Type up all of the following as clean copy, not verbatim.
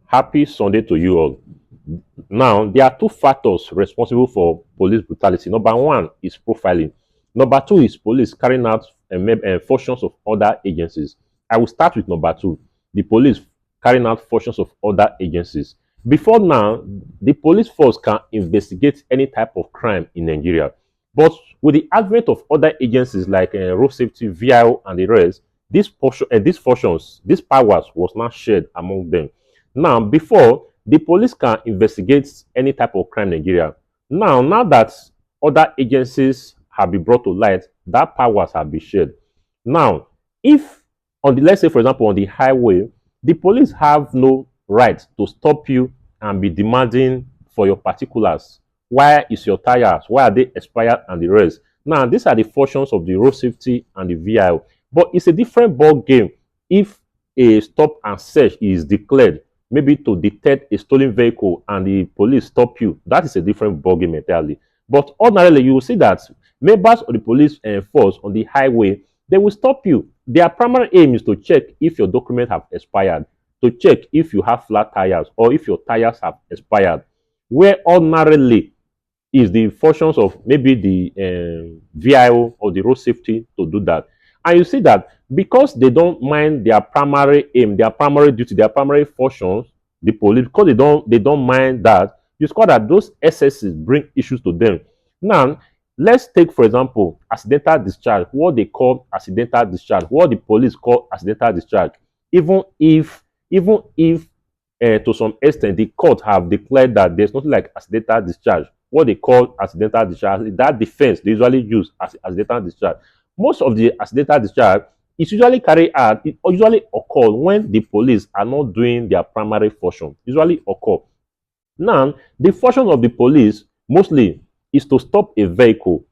Happy Sunday to you all. Now, there are two factors responsible for police brutality. Number one is profiling. Number two is police carrying out functions of other agencies. I will start with number two, the police carrying out functions of other agencies. Before now, the police force can investigate any type of crime in Nigeria. But with the advent of other agencies like road safety, VIO, and the rest, these functions, these powers was not shared among them. Now, before, the police can investigate any type of crime in Nigeria. Now that other agencies have been brought to light, that powers have been shared. Now, if on the, let's say for example on the highway, the police have no right to stop you and be demanding for your particulars. Why is your tires? Why are they expired and the rest? Now, these are the functions of the road safety and the VIO. But it's a different ball game if a stop and search is declared, maybe to detect a stolen vehicle and the police stop you. That is a different ballgame entirely. But ordinarily, you will see that members of the police force on the highway, they will stop you. Their primary aim is to check if your documents have expired, to check if you have flat tires or if your tires have expired. Where ordinarily is the functions of maybe the VIO or the road safety to do that. And you see that because they don't mind their primary aim, their primary duty, their primary functions, the police, because they don't mind that, you discover that those excesses bring issues to them. Now, let's take for example accidental discharge, what they call accidental discharge, what the police call accidental discharge. Even if to some extent the court have declared that there's nothing like accidental discharge, what they call accidental discharge, that defense they usually use as accidental discharge. Most of the accidental discharge is usually carried out, it usually occur when the police are not doing their primary function, usually occur. Now, the function of the police mostly is to stop a vehicle.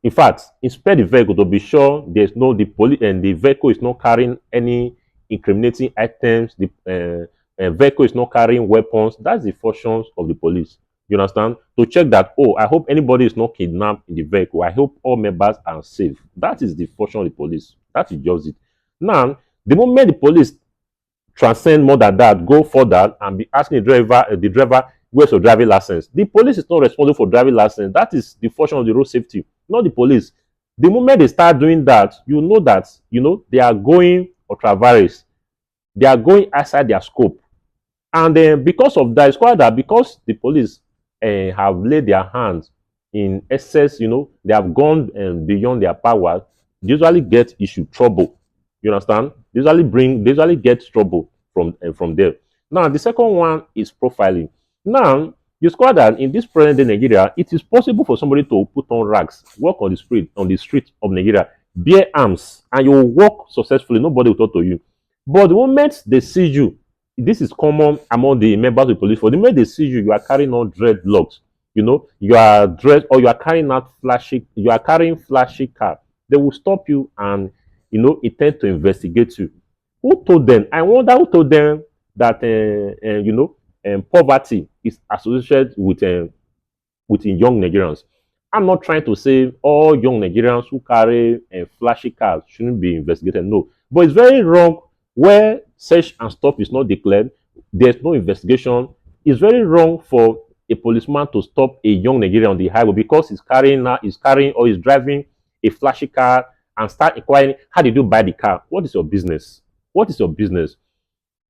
In fact, inspect the vehicle to be sure there's no the police and the vehicle is not carrying any incriminating items. The vehicle is not carrying weapons. That's the functions of the police. You understand? To check that, oh, I hope anybody is not kidnapped in the vehicle. I hope all members are safe. That is the function of the police. That is just it. Now, the moment the police transcend more than that, go further and be asking the driver, where's your driving license? The police is not responsible for driving license. That is the function of the road safety, not the police. The moment they start doing that, you know that they are going ultra-virus. They are going outside their scope. And then because of that, it's quite that because the police have laid their hands in excess, they have gone beyond their power, they usually get issue trouble. You understand? They usually get trouble from there. Now, the second one is profiling. Now, you discover that in this present day Nigeria, it is possible for somebody to put on rags, walk on the street of Nigeria, bear arms, and you will walk successfully. Nobody will talk to you. But the moment they see you, this is common among the members of the police force. The moment they see you, you are carrying on dreadlocks. You are dressed or you are carrying flashy car. They will stop you and intend to investigate you. Who told them? I wonder who told them that poverty is associated with young Nigerians. I'm not trying to say all young Nigerians who carry flashy cars shouldn't be investigated. No, but it's very wrong where search and stop is not declared. There's no investigation. It's very wrong for a policeman to stop a young Nigerian on the highway because he's carrying or he's driving a flashy car and start inquiring, how did you buy the car? What is your business? What is your business?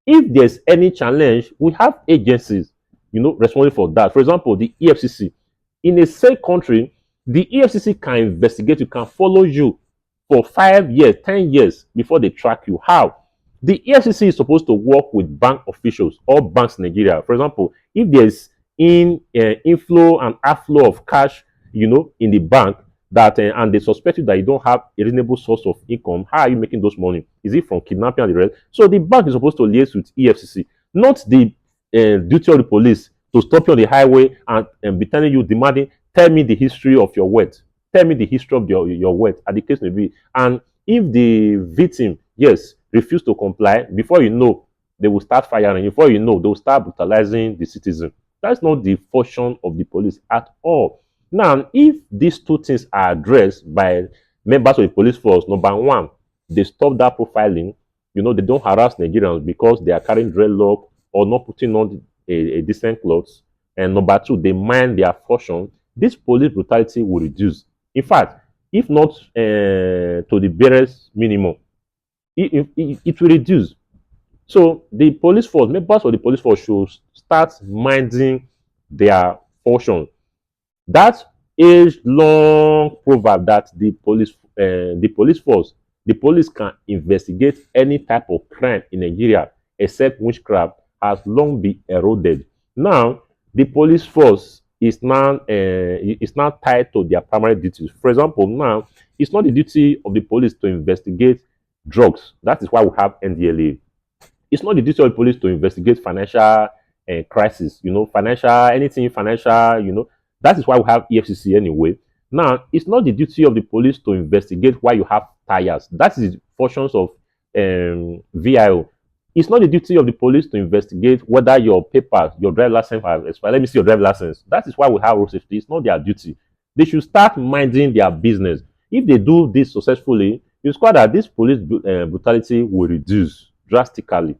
If there's any challenge, we have agencies, responsible for that. For example, the EFCC. In a safe country, the EFCC can investigate you, can follow you for 5 years, 10 years before they track you. How? The EFCC is supposed to work with bank officials or banks in Nigeria. For example, if there's inflow and outflow of cash, in the bank, that and they suspect you that you don't have a reasonable source of income, how are you making those money? Is it from kidnapping and the rest? So the bank is supposed to liaise with EFCC, not the duty of the police to stop you on the highway and be telling you, demanding, tell me the history of your wealth. Tell me the history of your wealth, as the case may be. And if the victim, yes, refuse to comply, before you know, they will start firing. Before you know, they will start brutalizing the citizen. That's not the function of the police at all. Now, if these two things are addressed by members of the police force, number one, they stop that profiling. They don't harass Nigerians because they are carrying dreadlock or not putting on a decent clothes, and number two, they mind their function, this police brutality will reduce. In fact, if not to the barest minimum, it will reduce. So the police force, members of the police force should start minding their function. That age-long proverb that the police force, the police can investigate any type of crime in Nigeria except witchcraft has long been eroded. Now, the police force is now tied to their primary duties. For example, now it's not the duty of the police to investigate drugs. That is why we have NDLA. It's not the duty of the police to investigate financial crisis, financial, anything financial, That is why we have EFCC anyway. Now, it's not the duty of the police to investigate why you have tires. That is the functions of VIO. It's not the duty of the police to investigate whether your papers, your driver license have expired. Let me see your driver license. That is why we have road safety. It's not their duty. They should start minding their business. If they do this successfully, it's quite that this police brutality will reduce drastically.